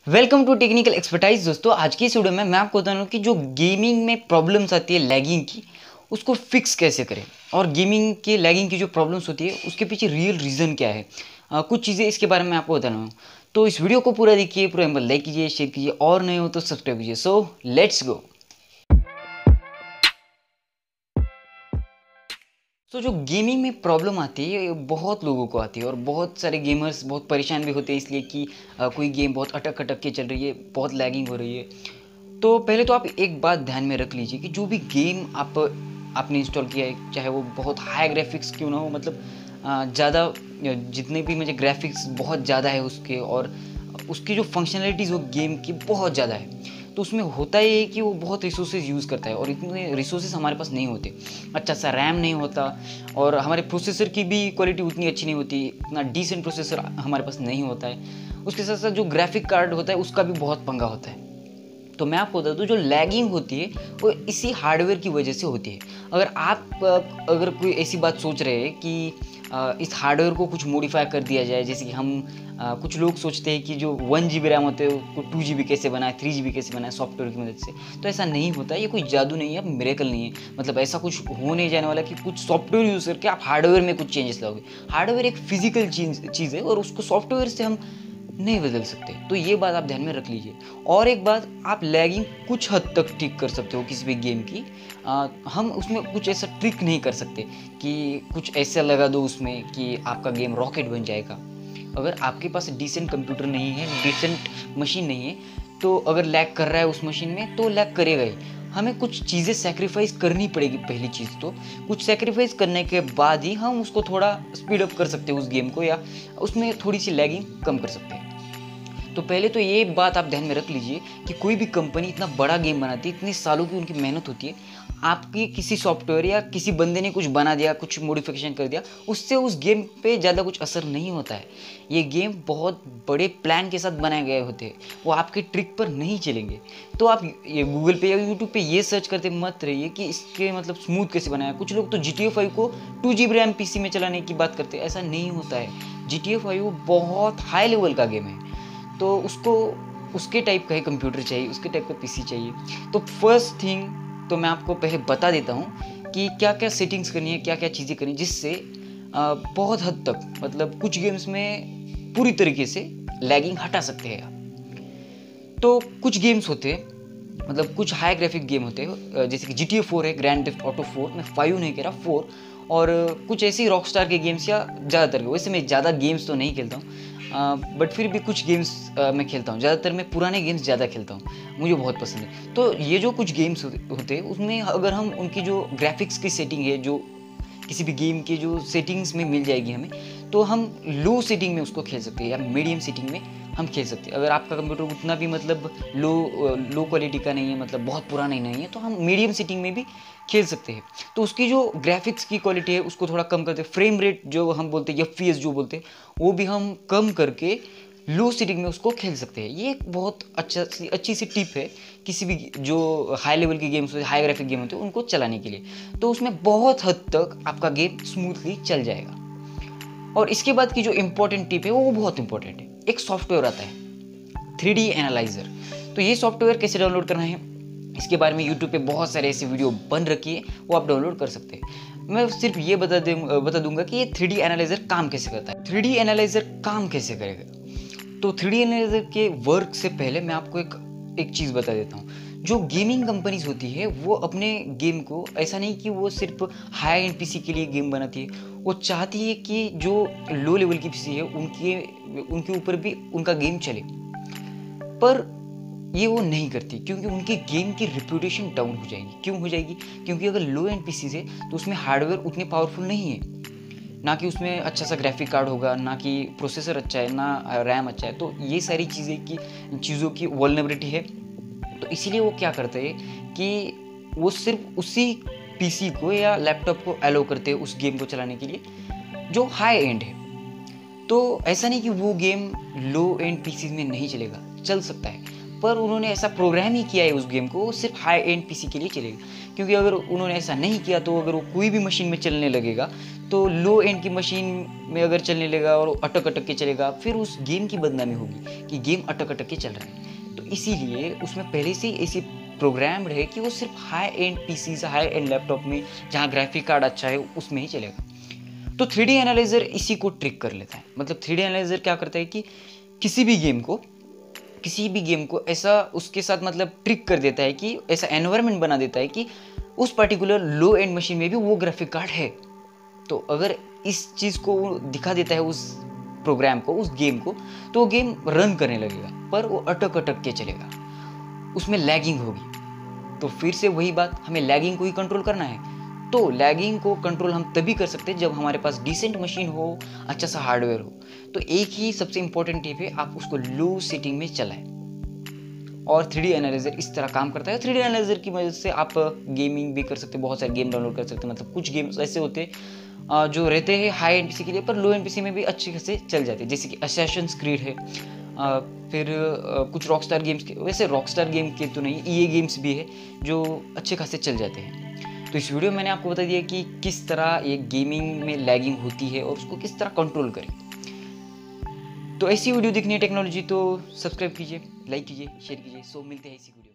Welcome to technical expertise. दोस्तों, आज की इस वीडियो में मैं आपको बता रहा हूँ कि जो गेमिंग में प्रॉब्लम्स आती है लैगिंग की, उसको फिक्स कैसे करें और गेमिंग के लैगिंग की जो प्रॉब्लम्स होती है उसके पीछे रियल रीज़न क्या है। कुछ चीज़ें इसके बारे में आपको बता रहा हूँ। तो इस वीडियो को पूरा देखिए, पूरा लाइक कीजिए, शेयर कीजिए और नए हो तो सब्सक्राइब कीजिए। So let's go. तो जो गेमिंग में प्रॉब्लम आती है ये बहुत लोगों को आती है और बहुत सारे गेमर्स बहुत परेशान भी होते हैं इसलिए कि कोई गेम बहुत अटक अटक के चल रही है, बहुत लैगिंग हो रही है। तो पहले तो आप एक बात ध्यान में रख लीजिए कि जो भी गेम आपने इंस्टॉल किया है, चाहे वो बहुत हाई ग्राफिक्स क्यों ना हो, मतलब ज़्यादा जितने भी मुझे ग्राफिक्स बहुत ज़्यादा है उसके, और उसकी जो फंक्शनैलिटीज़ वो गेम की बहुत ज़्यादा है, तो उसमें होता ये है कि वो बहुत रिसोर्सेज यूज़ करता है और इतने रिसोर्सेज हमारे पास नहीं होते। अच्छा सा रैम नहीं होता और हमारे प्रोसेसर की भी क्वालिटी उतनी अच्छी नहीं होती, इतना डिसेंट प्रोसेसर हमारे पास नहीं होता है। उसके साथ साथ जो ग्राफिक कार्ड होता है उसका भी बहुत पंगा होता है। तो मैं आपको बता दूं, जो लैगिंग होती है वो इसी हार्डवेयर की वजह से होती है। अगर कोई ऐसी बात सोच रहे हैं कि इस हार्डवेयर को कुछ मॉडिफाई कर दिया जाए, जैसे कि हम कुछ लोग सोचते हैं कि जो 1 GB रैम होते हैं उसको 2 GB कैसे बनाए, 3 GB कैसे बनाए सॉफ्टवेयर की मदद से। तो ऐसा नहीं होता, ये कोई जादू नहीं है, मिरेकल नहीं है। मतलब ऐसा कुछ हो नहीं जाने वाला कि कुछ सॉफ्टवेयर यूज़ करके आप हार्डवेयर में कुछ चेंजेस लाओगे। हार्डवेयर एक फिजिकल चीज़ है और उसको सॉफ्टवेयर से हम नहीं बदल सकते। तो ये बात आप ध्यान में रख लीजिए। और एक बात, आप लैगिंग कुछ हद तक ठीक कर सकते हो किसी भी गेम की। हम उसमें कुछ ऐसा ट्रिक नहीं कर सकते कि कुछ ऐसा लगा दो उसमें कि आपका गेम रॉकेट बन जाएगा। अगर आपके पास डिसेंट कंप्यूटर नहीं है, डिसेंट मशीन नहीं है, तो अगर लैग कर रहा है उस मशीन में तो लैग करेगा ही। हमें कुछ चीज़ें सेक्रीफाइस करनी पड़ेगी। पहली चीज़ तो कुछ सेक्रीफाइस करने के बाद ही हम उसको थोड़ा स्पीड अप कर सकते हैं उस गेम को, या उसमें थोड़ी सी लैगिंग कम कर सकते हैं। तो पहले तो ये बात आप ध्यान में रख लीजिए कि कोई भी कंपनी इतना बड़ा गेम बनाती है, इतनी सालों की उनकी मेहनत होती है। आपकी किसी सॉफ्टवेयर या किसी बंदे ने कुछ बना दिया, कुछ मॉडिफिकेशन कर दिया, उससे उस गेम पे ज़्यादा कुछ असर नहीं होता है। ये गेम बहुत बड़े प्लान के साथ बनाए गए होते हैं, वो आपके ट्रिक पर नहीं चलेंगे। तो आप ये गूगल पे या यूट्यूब पे ये सर्च करते मत रहिए कि इसके मतलब स्मूथ कैसे बनाया। कुछ लोग तो GTA 5 को 2 GB रैम PC में चलाने की बात करते हैं, ऐसा नहीं होता है। GTA 5 बहुत हाई लेवल का गेम है, तो उसको उसके टाइप का ही कंप्यूटर चाहिए, उसके टाइप का पीसी चाहिए। तो फर्स्ट थिंग तो मैं आपको पहले बता देता हूँ कि क्या क्या सेटिंग्स करनी है, क्या क्या चीज़ें करनी है, जिससे बहुत हद तक, मतलब कुछ गेम्स में पूरी तरीके से लैगिंग हटा सकते हैं आप। तो कुछ गेम्स होते हैं, मतलब कुछ हाई ग्राफिक गेम होते हैं, जैसे कि GTA 4 है, ग्रैंड थेफ्ट ऑटो 4, मैं 5 नहीं कह रहा, 4। और कुछ ऐसे ही रॉकस्टार के गेम्स, या ज़्यादातर के, वैसे मैं ज़्यादा गेम्स तो नहीं खेलता हूँ, बट फिर भी कुछ गेम्स मैं खेलता हूँ। ज़्यादातर मैं पुराने गेम्स ज़्यादा खेलता हूँ, मुझे बहुत पसंद है। तो ये जो कुछ गेम्स होते हैं उसमें अगर हम उनकी जो ग्राफिक्स की सेटिंग है, जो किसी भी गेम के जो सेटिंग्स में मिल जाएगी हमें, तो हम लो सेटिंग में उसको खेल सकते हैं या मीडियम सेटिंग में हम खेल सकते हैं। अगर आपका कंप्यूटर उतना भी मतलब लो क्वालिटी का नहीं है, मतलब बहुत पुराना ही नहीं है, तो हम मीडियम सेटिंग में भी खेल सकते हैं। तो उसकी जो ग्राफिक्स की क्वालिटी है उसको थोड़ा कम करते हैं, फ्रेम रेट जो हम बोलते हैं, FPS जो बोलते हैं, वो भी हम कम करके लो सेटिंग में उसको खेल सकते हैं। ये एक बहुत अच्छी सी टिप है किसी भी जो हाई लेवल के गेम्स होते हैं, हाई ग्राफिक गेम होते हैं, उनको चलाने के लिए। तो उसमें बहुत हद तक आपका गेम स्मूथली चल जाएगा। और इसके बाद की जो इंपॉर्टेंट टिप है वो बहुत इंपॉर्टेंट है। एक सॉफ्टवेयर आता है 3D एनालाइजर। तो ये सॉफ्टवेयर कैसे डाउनलोड करना है, इसके बारे में यूट्यूब पे बहुत सारे ऐसे वीडियो बन रखी है, वो आप डाउनलोड कर सकते हैं। मैं सिर्फ ये बता दूंगा कि ये 3D एनालाइजर काम कैसे करता है। 3D एनालाइजर काम कैसे करेगा, तो 3D एनालाइजर के वर्क से पहले मैं आपको एक चीज़ बता देता हूँ। जो गेमिंग कंपनीज होती है वो अपने गेम को, ऐसा नहीं कि वो सिर्फ हाई एंड पीसी के लिए गेम बनाती है, वो चाहती है कि जो लो लेवल की पीसी है उनके ऊपर भी उनका गेम चले। पर ये वो नहीं करती, क्योंकि उनके गेम की रिप्यूटेशन डाउन हो जाएगी। क्यों हो जाएगी? क्योंकि अगर लो एंड पीसी है तो उसमें हार्डवेयर उतने पावरफुल नहीं है, ना कि उसमें अच्छा सा ग्राफिक कार्ड होगा, ना कि प्रोसेसर अच्छा है, ना रैम अच्छा है। तो ये सारी चीज़ों की वल्नरेबिलिटी है। तो इसीलिए वो क्या करते हैं कि वो सिर्फ उसी पीसी को या लैपटॉप को अलाउ करते हैं उस गेम को चलाने के लिए जो हाई एंड है। तो ऐसा नहीं कि वो गेम लो एंड पीसी में नहीं चलेगा, चल सकता है, पर उन्होंने ऐसा प्रोग्राम ही किया है उस गेम को, वो सिर्फ हाई एंड पीसी के लिए चलेगा। क्योंकि अगर उन्होंने ऐसा नहीं किया तो अगर वो कोई भी मशीन में चलने लगेगा तो लो एंड की मशीन में अगर चलने लगेगा और अटक अटक के चलेगा, फिर उस गेम की बदनामी होगी कि गेम अटक अटक के चल रहा है। तो इसीलिए उसमें पहले से ही ऐसी प्रोग्राम्ड है कि वो सिर्फ high and PC high and laptop में जहाँ ग्राफिक कार्ड अच्छा है उसमें ही चलेगा। तो 3D एनालाइजर इसी को ट्रिक कर लेता है। मतलब 3D एनालाइजर क्या करता है कि किसी भी गेम को ऐसा उसके साथ मतलब ट्रिक कर देता है कि ऐसा एनवायरनमेंट बना देता है कि उस पर्टिकुलर लो एंड मशीन में भी वो ग्राफिक कार्ड है। तो अगर इस चीज़ को दिखा देता है उस प्रोग्राम को, उस गेम को, तो वो गेम रन करने लगेगा, पर वो अटक अटक के चलेगा, उसमें लैगिंग होगी। तो फिर से वही बात, हमें लैगिंग को ही कंट्रोल करना है। तो लैगिंग को कंट्रोल हम तभी कर सकते हैं जब हमारे पास डिसेंट मशीन हो, अच्छा सा हार्डवेयर हो। तो एक ही सबसे इंपॉर्टेंट टिप है, आप उसको लो सेटिंग में चलाएं। और 3D एनालाइजर इस तरह काम करता है। 3D एनालाइजर की वजह से आप गेमिंग भी कर सकते हैं, बहुत सारे गेम डाउनलोड कर सकते हैं। मतलब कुछ गेम्स ऐसे होते हैं जो रहते हैं हाई एंड पीसी के लिए, पर लो एंड पीसी में भी अच्छे खासे चल जाते हैं, जैसे कि असैसिन्स क्रीड है। फिर कुछ रॉकस्टार गेम्स के, वैसे रॉकस्टार गेम के तो नहीं, EA गेम्स भी है जो अच्छे खासे चल जाते हैं। तो इस वीडियो में मैंने आपको बता दिया कि किस तरह ये गेमिंग में लैगिंग होती है और उसको किस तरह कंट्रोल करें। तो ऐसी वीडियो देखनी है टेक्नोलॉजी तो सब्सक्राइब कीजिए, लाइक कीजिए, शेयर कीजिए। सो मिलते हैं इसी वीडियो।